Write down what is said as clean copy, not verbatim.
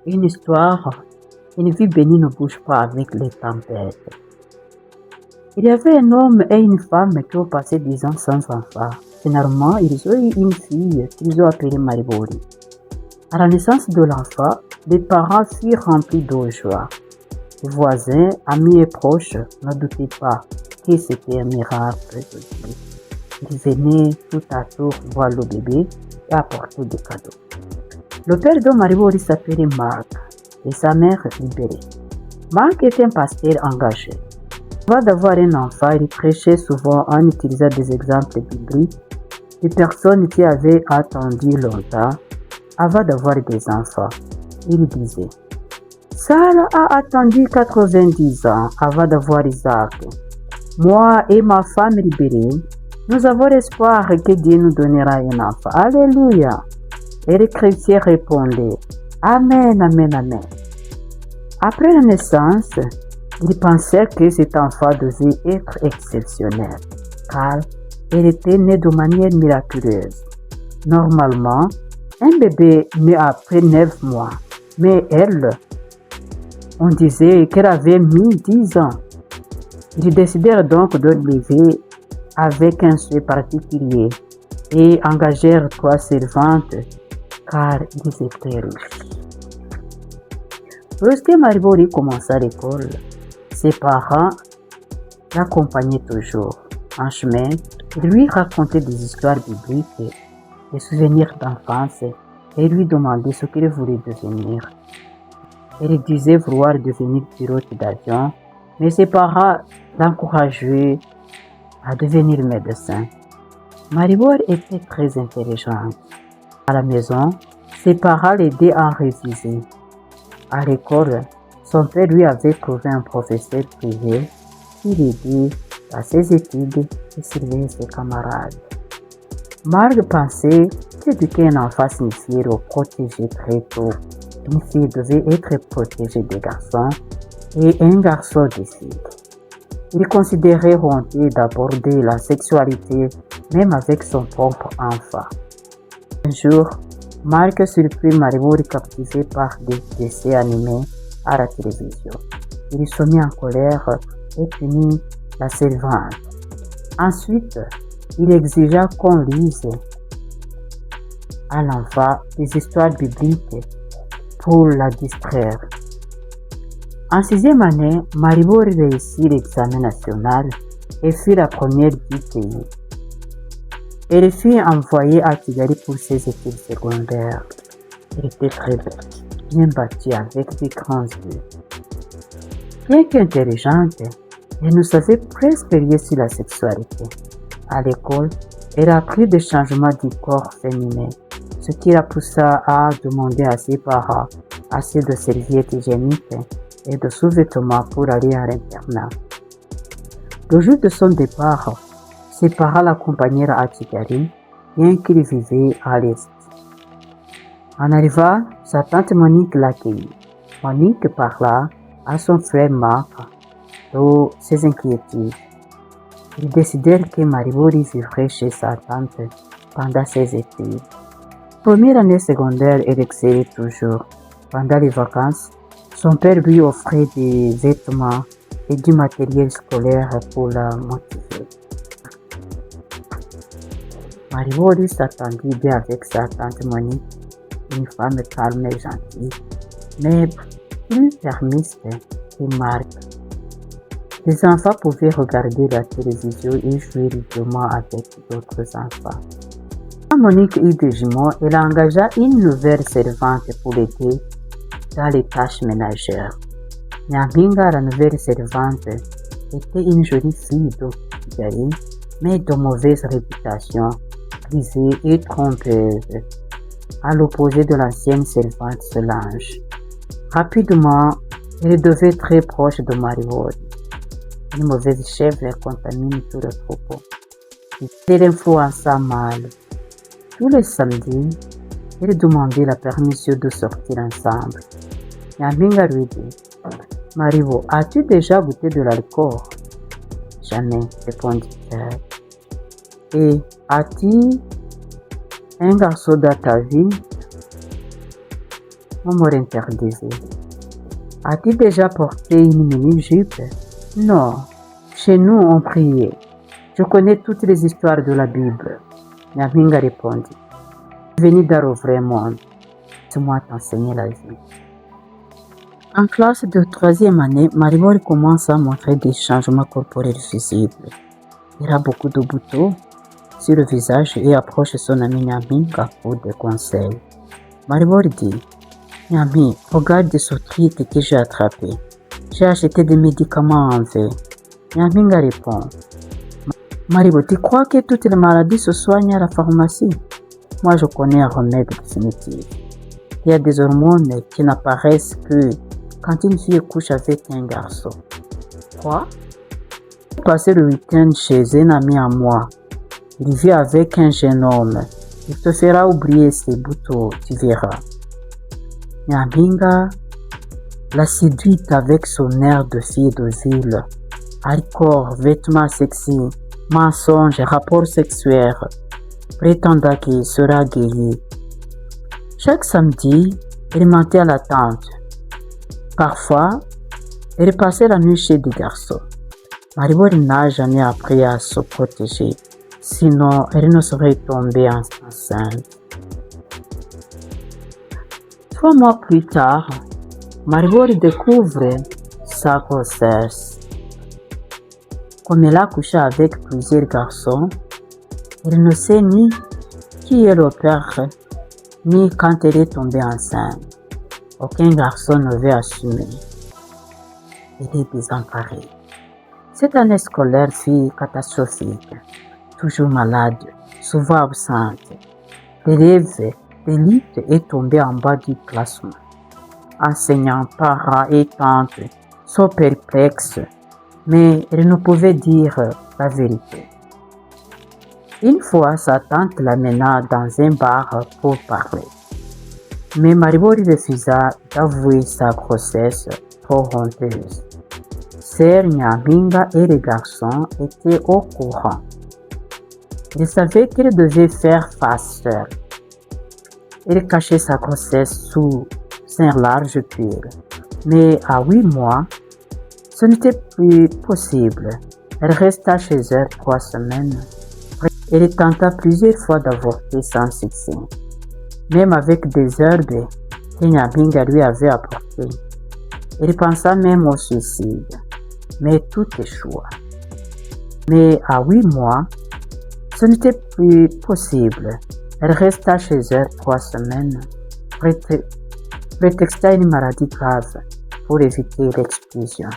Une histoire, une vie bénie ne bouge pas avec les tempêtes. Il y avait un homme et une femme qui ont passé 10 ans sans enfant. Finalement, ils ont eu une fille qu'ils ont appelée Maribori. À la naissance de l'enfant, les parents furent remplis de joie. Les voisins, amis et proches ne doutaient pas que c'était un miracle de Dieu. Ils venaient tout à tour voir le bébé et apporter des cadeaux. Le père de Maribori s'appelait Marc et sa mère Libérée. Marc était un pasteur engagé. Avant d'avoir un enfant, il prêchait souvent en utilisant des exemples bibliques de personnes qui avaient attendu longtemps avant d'avoir des enfants. Il disait: Sarah a attendu 90 ans avant d'avoir Isaac. Moi et ma femme Libérée, nous avons espoir que Dieu nous donnera un enfant. Alléluia! Et les chrétiens répondaient: Amen, Amen, Amen. Après la naissance, ils pensaient que cet enfant devait être exceptionnel, car elle était née de manière miraculeuse. Normalement, un bébé naît après 9 mois, mais elle, on disait qu'elle avait mis 10 ans. Ils décidèrent donc de l'élever avec un souhait particulier et engagèrent 3 servantes, car ils étaient riches. Lorsque Maribori commença l'école, ses parents l'accompagnaient toujours. En chemin, ils lui racontaient des histoires bibliques, des souvenirs d'enfance et lui demandaient ce qu'il voulait devenir. Elle disait vouloir devenir pilote d'avion, mais ses parents l'encourageaient à devenir médecin. Maribori était très intelligente. À la maison, ses parents l'aidaient à réviser. À l'école, son père lui avait trouvé un professeur privé qui l'aidait à ses études et surveillait ses camarades. Marc pensait qu'éduquer un enfant signifiait le protéger très tôt. Une fille devait être protégée des garçons et un garçon des filles. Il considérait honteux d'aborder la sexualité même avec son propre enfant. Un jour, Marc surprit Maribori captivé par des dessins animés à la télévision. Il se mit en colère et punit la servante. Ensuite, il exigea qu'on lise à l'enfant des histoires bibliques pour la distraire. En 6e année, Maribori réussit l'examen national et fut la première du pays. Elle fut envoyée à Kigali pour ses études secondaires. Elle était très belle, bien bâtie avec des grands yeux. Bien qu'intelligente, elle ne savait presque rien sur la sexualité. À l'école, elle a appris des changements du corps féminin, ce qui la poussa à demander à ses parents assez de serviettes hygiéniques et de sous-vêtements pour aller à l'internat. Le jour de son départ, ses parents l'accompagnèrent à Kigali, bien qu'il vivait à l'est. En arrivant, sa tante Monique l'accueillit. Monique parla à son frère Marc de ses inquiétudes. Ils décidèrent que Maribori vivrait chez sa tante pendant ses études. Première année secondaire, elle excellait toujours. Pendant les vacances, son père lui offrait des vêtements et du matériel scolaire pour la motiver. Maribori s'entendit bien avec sa tante Monique, une femme calme et gentille, mais plus permiste que Marc. Les enfants pouvaient regarder la télévision et jouer librement avec d'autres enfants. Quand Monique eut des jumeaux, elle engagea une nouvelle servante pour l'aider dans les tâches ménagères. Nyampinga, la nouvelle servante, était une jolie fille de Kigali, mais de mauvaise réputation, prisée et trompeuse, à l'opposé de l'ancienne servante Solange. Rapidement, elle devait très proche de Maribori. Une mauvaise chèvre contamine tout le troupeau. Elle influença mal. Tous les samedis, elle demandait la permission de sortir ensemble. Nyampinga lui dit: Maribo, as-tu déjà goûté de l'alcool? Jamais, répondit-elle. Et as-tu un garçon dans ta vie? On me interdisait. As-tu déjà porté une mini-jupe? Non. Chez nous, on priait. Je connais toutes les histoires de la Bible. Nyampinga répondit. Venu dans le vrai monde. Laisse-moi t'enseigner la vie. En classe de 3e année, Maribor commence à montrer des changements corporels visibles. Il a beaucoup de boutons sur le visage et approche son ami Nyampinga pour des conseils. Maribor dit, Nyami, regarde ce truc que j'ai attrapé. J'ai acheté des médicaments en V. Nyampinga répond, Maribor, tu crois que toutes les maladies se soignent à la pharmacie? Moi, je connais un remède définitif. Il y a des hormones qui n'apparaissent que quand une fille couche avec un garçon. Quoi? J'ai passé le week-end chez un ami à moi. Il vit avec un jeune homme. Il te fera oublier ses boutons, tu verras. Nyampinga la séduit avec son air de fille de ville. Alcool, vêtements sexy, mensonges, rapports sexuels, prétendant qu'il sera guéri. Chaque samedi, il mentait à la tante. Parfois, il passait la nuit chez des garçons. Maribor n'a jamais appris à se protéger, sinon elle ne serait tombée enceinte. 3 mois plus tard, Maribor découvre sa grossesse. Comme elle a couché avec plusieurs garçons, elle ne sait ni qui est le père, ni quand elle est tombée enceinte. Aucun garçon ne veut assumer. Elle est désemparée. Cette année scolaire fut catastrophique. Toujours malade, souvent absente. L'élève d'élite est tombé en bas du classement. Enseignants, parents et tantes sont perplexes, mais elle ne pouvait dire la vérité. Une fois, sa tante l'amena dans un bar pour parler. Mais Maribor refusa d'avouer sa grossesse trop honteuse. Sœur Nyampinga et les garçons étaient au courant. Ils savaient qu'ils devaient faire face seul. Il cachait sa grossesse sous un large pull. Mais à 8 mois, ce n'était plus possible. Elle resta chez elle 3 semaines. Elle tenta plusieurs fois d'avorter sans succès. Même avec des herbes que Nyampinga lui avait apportées. Il pensa même au suicide, mais tout échoua. Mais à 8 mois, ce n'était plus possible. Elle resta chez elle 3 semaines, prétexta une maladie grave pour éviter l'expulsion.